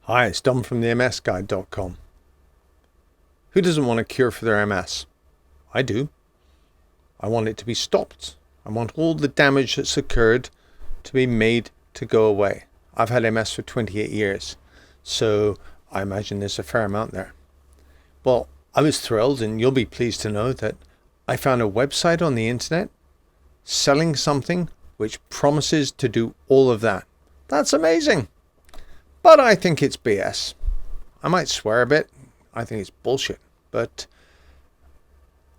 Hi, it's Dom from theMSguide.com. Who doesn't want a cure for their MS? I do. I want it to be stopped. I want all the damage that's occurred to be made to go away. I've had MS for 28 years, so I imagine there's a fair amount there. Well, I was thrilled, and you'll be pleased to know that I found a website on the internet selling something which promises to do all of that. That's amazing. But I think it's BS. I might swear a bit. I think it's bullshit. But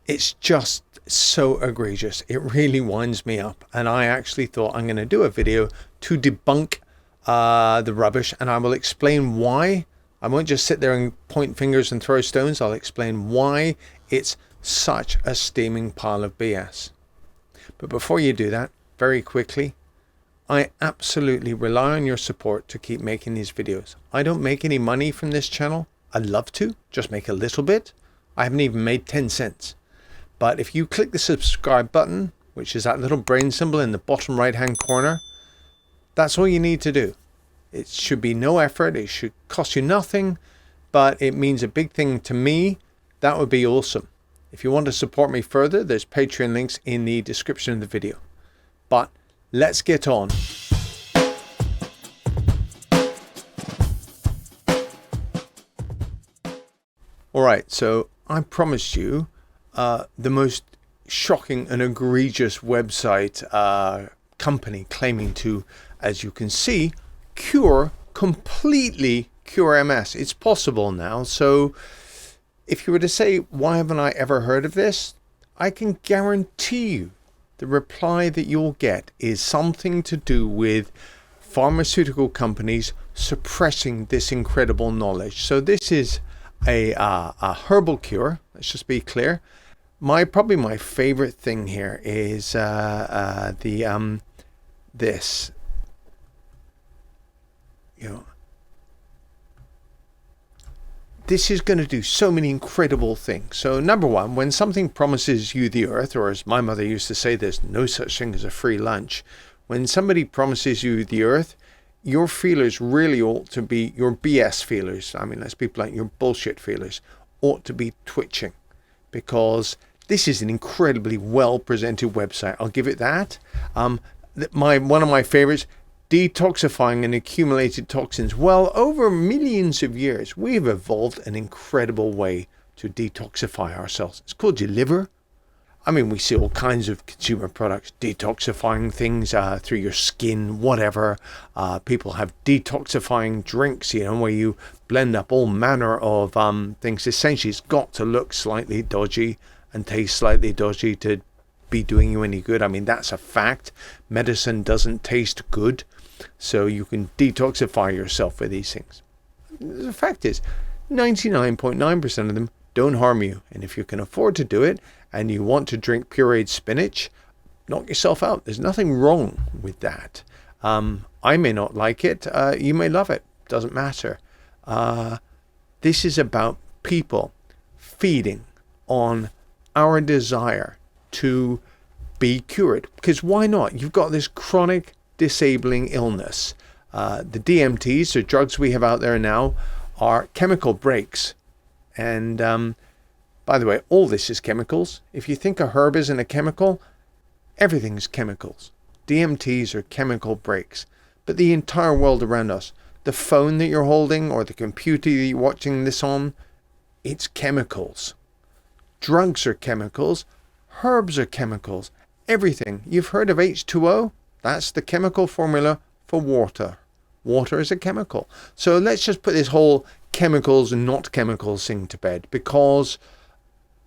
it's just so egregious. It really winds me up. And I actually thought I'm going to do a video to debunk the rubbish. And I will explain why. I won't just sit there and point fingers and throw stones. I'll explain why it's such a steaming pile of BS. But before you do that, very quickly, I absolutely rely on your support to keep making these videos. I don't make any money from this channel. I'd love to, just make a little bit. I haven't even made 10 cents. But if you click the subscribe button, which is that little brain symbol in the bottom right hand corner, that's all you need to do. It should be no effort. It should cost you nothing, but it means a big thing to me. That would be awesome. If you want to support me further, there's Patreon links in the description of the video. But let's get on. All right, so I promised you the most shocking and egregious website company claiming to, as you can see, completely cure MS. It's possible now. So if you were to say, why haven't I ever heard of this? I can guarantee you the reply that you'll get is something to do with pharmaceutical companies suppressing this incredible knowledge. So this is a herbal cure. Let's just be clear. Probably my favorite thing here is this. This is going to do so many incredible things. So number one, when something promises you the earth, or as my mother used to say, there's no such thing as a free lunch. When somebody promises you the earth, your feelers really ought to be, your BS feelers, I mean, let's be blunt, your bullshit feelers ought to be twitching, because this is an incredibly well presented website. I'll give it that. One of my favorites, detoxifying and accumulated toxins. Well, over millions of years, we've evolved an incredible way to detoxify ourselves. It's called your liver. I mean, we see all kinds of consumer products, detoxifying things through your skin, whatever. People have detoxifying drinks, where you blend up all manner of things. Essentially, it's got to look slightly dodgy and taste slightly dodgy to be doing you any good. I mean, that's a fact. Medicine doesn't taste good. So you can detoxify yourself with these things. The fact is, 99.9% of them don't harm you. And if you can afford to do it and you want to drink pureed spinach, knock yourself out. There's nothing wrong with that. I may not like it. You may love it. Doesn't matter. This is about people feeding on our desire to be cured. Because why not? You've got this chronic disabling illness. The DMTs, or drugs we have out there now, are chemical breaks. And by the way, all this is chemicals. If you think a herb isn't a chemical, everything's chemicals. DMTs are chemical breaks. But the entire world around us, the phone that you're holding or the computer that you're watching this on, it's chemicals. Drugs are chemicals. Herbs are chemicals. Everything. You've heard of H2O? That's the chemical formula for water. Water is a chemical. So let's just put this whole chemicals and not chemicals thing to bed, because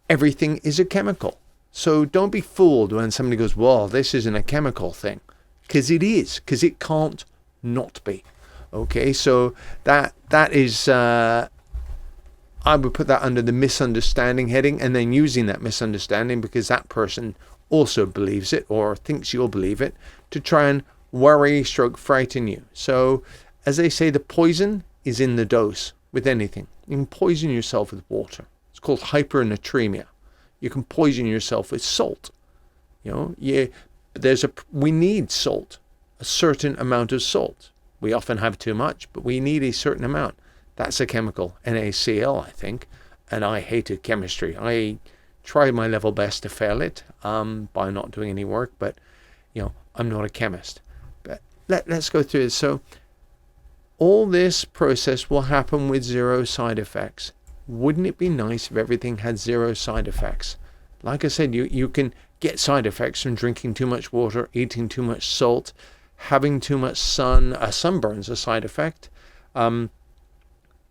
everything is a chemical. So don't be fooled when somebody goes, well, this isn't a chemical thing. Because it is. Because it can't not be. Okay, so that is, I would put that under the misunderstanding heading, and then using that misunderstanding because that person also believes it or thinks you'll believe it, to try and worry, frighten you. So as they say, the poison is in the dose with anything. You can poison yourself with water. It's called hypernatremia. You can poison yourself with salt. We need salt, a certain amount of salt. We often have too much, but we need a certain amount. That's a chemical, NaCl, I think. And I hated chemistry. I tried my level best to fail it by not doing any work, but I'm not a chemist. But let's go through this. So all this process will happen with 0 side effects. Wouldn't it be nice if everything had 0 side effects? Like I said, you can get side effects from drinking too much water, eating too much salt, having too much sun. Sunburn's a side effect.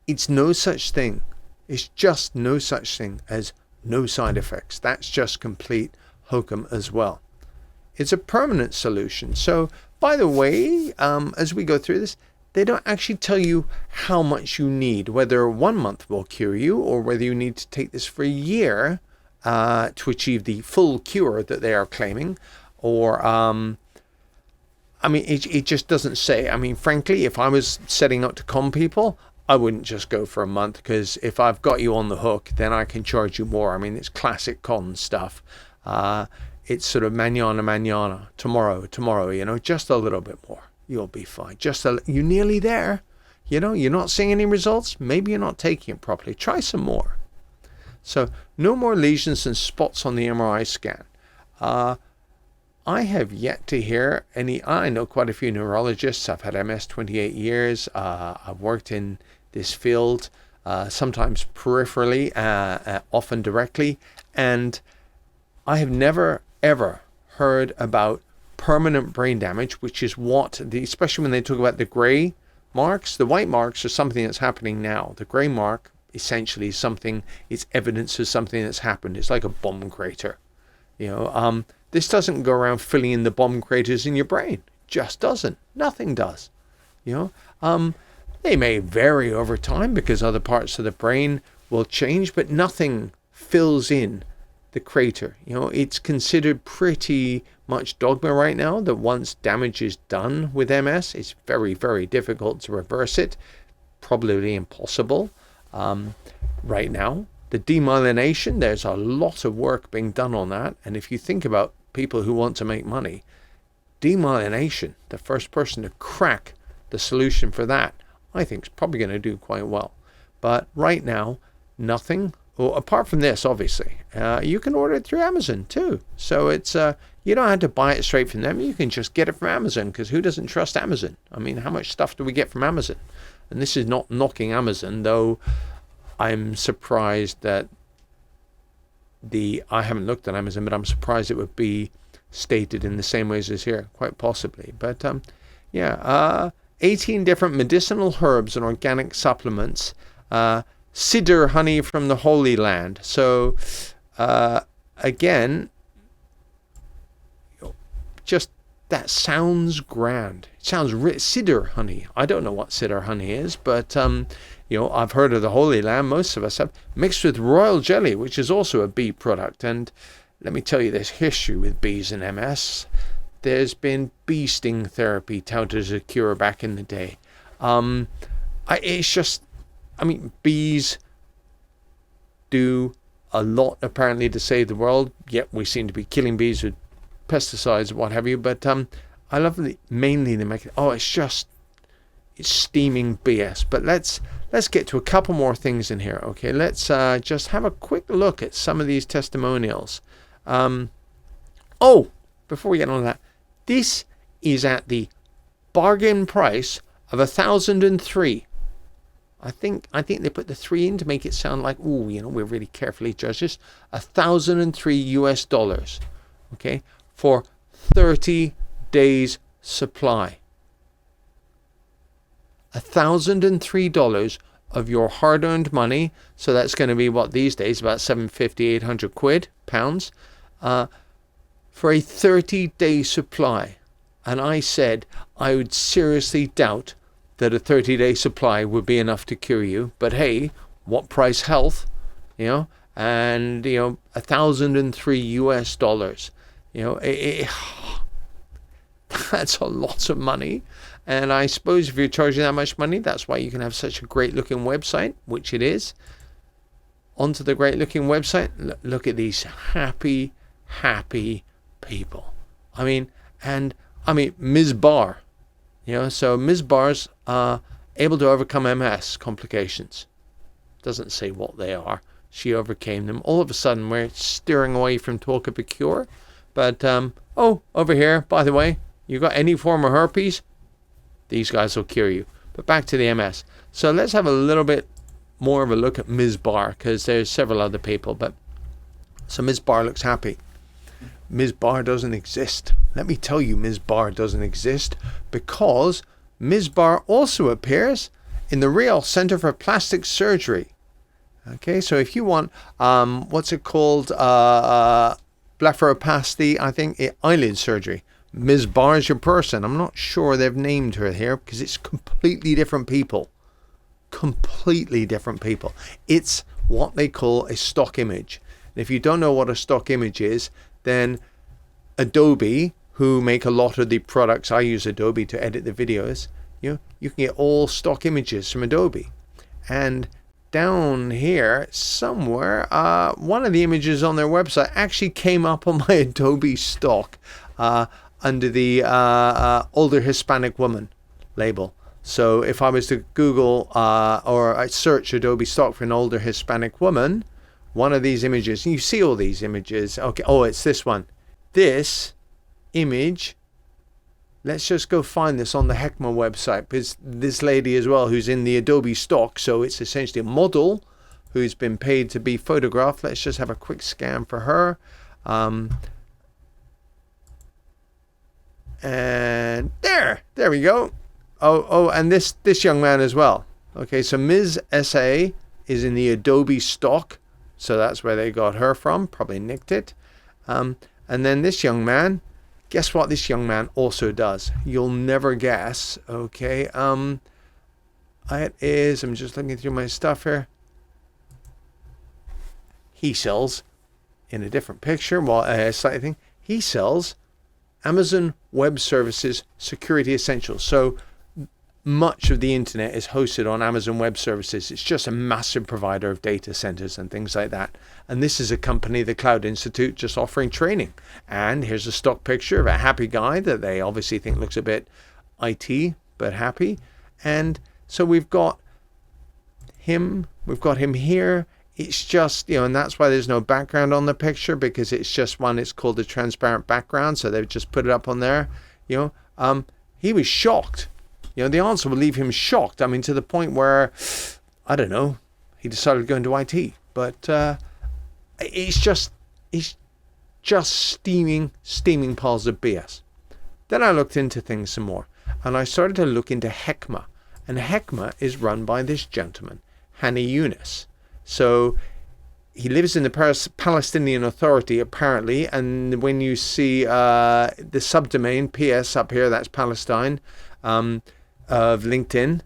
It's no such thing. It's just no such thing as no side effects. That's just complete hokum as well. It's a permanent solution. So, by the way, as we go through this, they don't actually tell you how much you need, whether 1 month will cure you or whether you need to take this for a year to achieve the full cure that they are claiming. Or, it just doesn't say. Frankly, if I was setting out to con people, I wouldn't just go for a month, because if I've got you on the hook, then I can charge you more. It's classic con stuff. It's sort of mañana, tomorrow, just a little bit more. You'll be fine. You're nearly there. You're not seeing any results. Maybe you're not taking it properly. Try some more. So no more lesions and spots on the MRI scan. I have yet to hear any. I know quite a few neurologists. I've had MS 28 years. I've worked in this field, sometimes peripherally, often directly, and I have never ever heard about permanent brain damage, which is what especially when they talk about the gray marks. The white marks are something that's happening now. The gray mark essentially is something. It's evidence of something that's happened. It's like a bomb crater. This doesn't go around filling in the bomb craters in your brain. Just doesn't. Nothing does. They may vary over time because other parts of the brain will change, but nothing fills in the crater. It's considered pretty much dogma right now that once damage is done with MS, it's very, very difficult to reverse it. Probably impossible. Right now, the demyelination, there's a lot of work being done on that. And if you think about people who want to make money, demyelination, the first person to crack the solution for that, I think is probably going to do quite well. But right now, nothing. Well, apart from this, obviously, you can order it through Amazon too. So it's you don't have to buy it straight from them. You can just get it from Amazon, because who doesn't trust Amazon? How much stuff do we get from Amazon? And this is not knocking Amazon, though. I'm surprised that I haven't looked at Amazon, but I'm surprised it would be stated in the same ways as here, quite possibly. But 18 different medicinal herbs and organic supplements. Cedar honey from the Holy Land. So, again, just that sounds grand. It sounds rich. Cedar honey. I don't know what cedar honey is, but I've heard of the Holy Land. Most of us have. Mixed with royal jelly, which is also a bee product. And let me tell you, there's history with bees and MS. There's been bee sting therapy touted as a cure back in the day. It's just, bees do a lot apparently to save the world. Yet we seem to be killing bees with pesticides, what have you. But I love mainly they make it. It's steaming BS. But let's get to a couple more things in here. Okay, let's just have a quick look at some of these testimonials. Before we get on to that, this is at the bargain price of 1,003. I think they put the 3 in to make it sound like, we're really carefully judged this. $1,003, okay, for 30 days supply. $1,003 of your hard-earned money. So that's going to be what these days, about 750, 800 quid, pounds, for a 30-day supply. And I said I would seriously doubt that a 30-day supply would be enough to cure you. But hey, what price health, and $1,003, that's a lot of money. And I suppose if you're charging that much money, that's why you can have such a great looking website, which it is. Onto the great looking website, look at these happy people. Ms. Barr, so Ms. Barr's able to overcome MS complications. Doesn't say what they are. She overcame them. All of a sudden, we're steering away from talk of a cure. But, over here, by the way, you got any form of herpes? These guys will cure you. But back to the MS. So let's have a little bit more of a look at Ms. Barr, because there's several other people. But so Ms. Barr looks happy. Ms. Barr doesn't exist. Let me tell you, Ms. Barr doesn't exist because Ms. Barr also appears in the Real Centre for Plastic Surgery. Okay, so if you want, what's it called? Blepharoplasty, I think, eyelid surgery. Ms. Barr is your person. I'm not sure they've named her here because it's completely different people. Completely different people. It's what they call a stock image. And if you don't know what a stock image is, then Adobe, who make a lot of the products, I use Adobe to edit the videos, you can get all stock images from Adobe. And down here somewhere, one of the images on their website actually came up on my Adobe stock under the older Hispanic woman label. So if I was to Google or I search Adobe stock for an older Hispanic woman, one of these images, and you see all these images. Okay, it's this one. This image, let's just go find this on the Hekma website, because this lady as well, who's in the Adobe stock, so it's essentially a model who's been paid to be photographed. Let's just have a quick scan for her. And there we go. And this young man as well. Okay, so Ms. SA is in the Adobe stock, so that's where they got her from. Probably nicked it. And then this young man, guess what this young man also does? You'll never guess. Okay. It is, I'm just looking through my stuff here. He sells, in a different picture, slightly thing, he sells Amazon Web Services Security Essentials. So much of the internet is hosted on Amazon Web Services. It's just a massive provider of data centers and things like that. And this is a company, the Cloud Institute, just offering training. And here's a stock picture of a happy guy that they obviously think looks a bit IT, but happy. And so we've got him here. It's just, and that's why there's no background on the picture, because it's just one, it's called a transparent background. So they've just put it up on there. He was shocked. The answer will leave him shocked. I mean, to the point where, I don't know, he decided to go into IT. But it's just steaming piles of BS. Then I looked into things some more. And I started to look into Hekma. And Hekma is run by this gentleman, Hani Yunus. So he lives in the Palestinian Authority, apparently. And when you see the subdomain, PS up here, that's Palestine, of LinkedIn,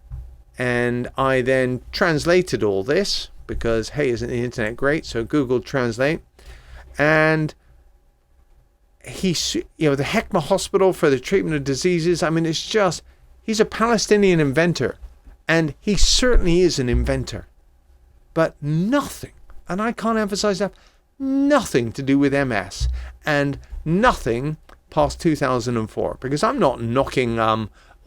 and I then translated all this because, hey, isn't the internet great? So Google Translate, and he's, the Hekma Hospital for the Treatment of Diseases. I mean, it's just, he's a Palestinian inventor, and he certainly is an inventor, but nothing, and I can't emphasize that, nothing to do with MS, and nothing past 2004, because I'm not knocking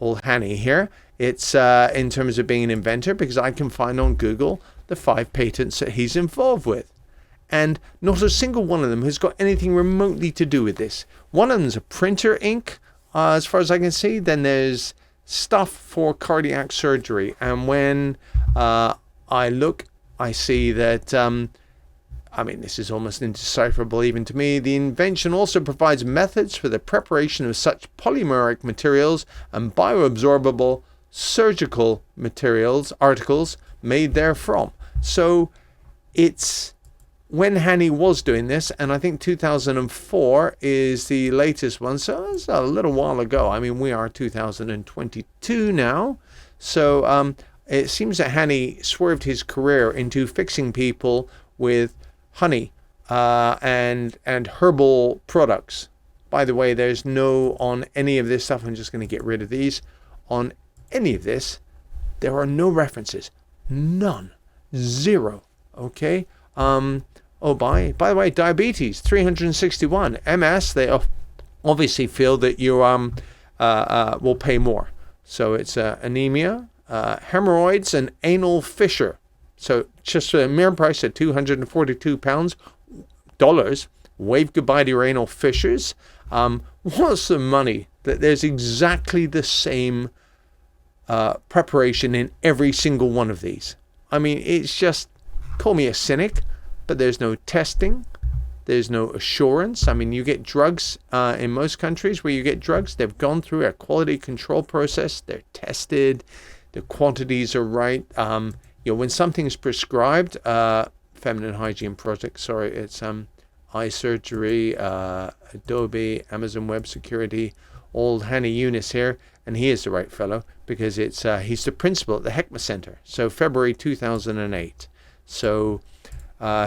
old Hani here. It's in terms of being an inventor, because I can find on Google the 5 patents that he's involved with, and not a single one of them has got anything remotely to do with this. One of them's a printer ink, as far as I can see. Then there's stuff for cardiac surgery, and when I look, I see that this is almost indecipherable even to me. The invention also provides methods for the preparation of such polymeric materials and bioabsorbable surgical articles made therefrom. So it's when Hani was doing this, and I think 2004 is the latest one. So it's a little while ago. I mean, we are 2022 now. So it seems that Hani swerved his career into fixing people with honey and herbal products. By the way, there's no on any of this stuff. I'm just going to get rid of these. On any of this, there are no references. None. Zero. Okay. By the way, diabetes 361. MS, they obviously feel that you will pay more. So it's anemia, hemorrhoids and anal fissure. So just a mere price of £242. Wave goodbye to your anal fissures. What's the money that there's exactly the same preparation in every single one of these? I mean, it's just, call me a cynic, but there's no testing. There's no assurance. I mean, you get drugs in most countries where you get drugs, they've gone through a quality control process. They're tested. The quantities are right. When something's prescribed, feminine hygiene products, it's eye surgery, Adobe, Amazon Web Security, old Hannah Eunice here, and he is the right fellow because he's the principal at the Hekma Centre. So February 2008. So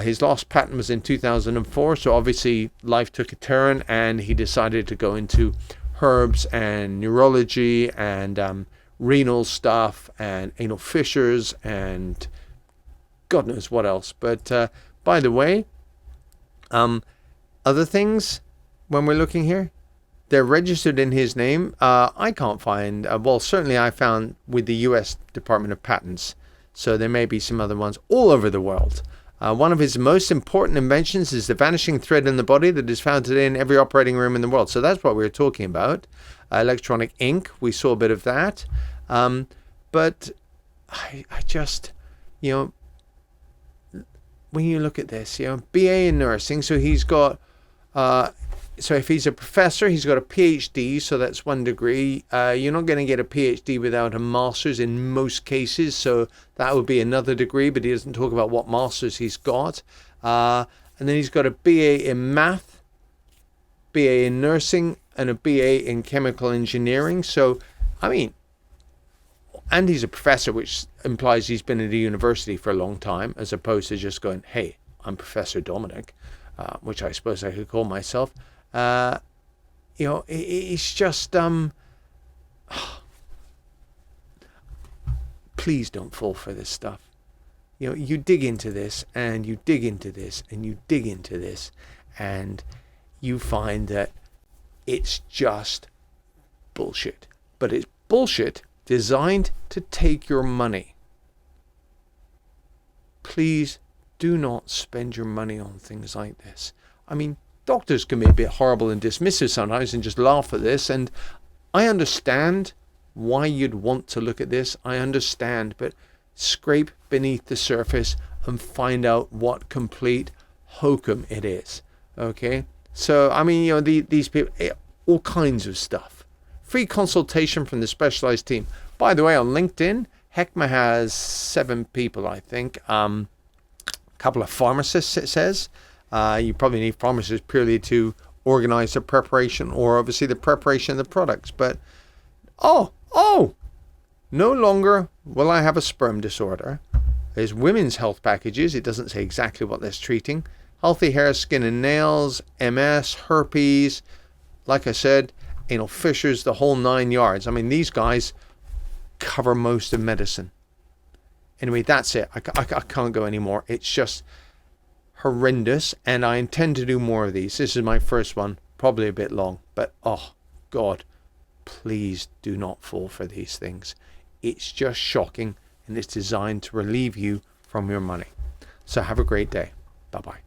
his last patent was in 2004. So obviously life took a turn, and he decided to go into herbs and neurology and renal stuff and anal fissures and God knows what else. But by the way, other things when we're looking here, they're registered in his name. I can't find, certainly I found with the US Department of Patents. So there may be some other ones all over the world. One of his most important inventions is the vanishing thread in the body that is found today in every operating room in the world. So that's what we were talking about. Electronic ink, we saw a bit of that. But I just, when you look at this, BA in nursing, so he's got, so if he's a professor, he's got a PhD, so that's 1 degree. You're not going to get a PhD without a master's in most cases, so that would be another degree, but he doesn't talk about what master's he's got. And then he's got a BA in math, BA in nursing, and a BA in chemical engineering. So, I mean, and he's a professor, which implies he's been at a university for a long time, as opposed to just going, hey, I'm Professor Dominic, which I suppose I could call myself. It's just, please don't fall for this stuff. You dig into this, and you dig into this, and you dig into this, and you find that it's just bullshit. But it's bullshit designed to take your money. Please do not spend your money on things like this. I mean, doctors can be a bit horrible and dismissive sometimes and just laugh at this. And I understand why you'd want to look at this. I understand, but scrape beneath the surface and find out what complete hokum it is. Okay? So, I mean, these people, all kinds of stuff. Free consultation from the specialized team. By the way, on LinkedIn, Hekma has 7 people, I think. A couple of pharmacists, it says. You probably need pharmacists purely to organize the preparation or obviously the preparation of the products. But, no longer will I have a sperm disorder. There's women's health packages. It doesn't say exactly what that's treating. Healthy hair, skin and nails, MS, herpes. Like I said, anal fissures, the whole 9 yards. I mean, these guys cover most of medicine. Anyway, that's it. I can't go anymore. It's just horrendous, and I intend to do more of these. This is my first one, probably a bit long, but oh God, please do not fall for these things. It's just shocking, and it's designed to relieve you from your money. So have a great day. Bye-bye.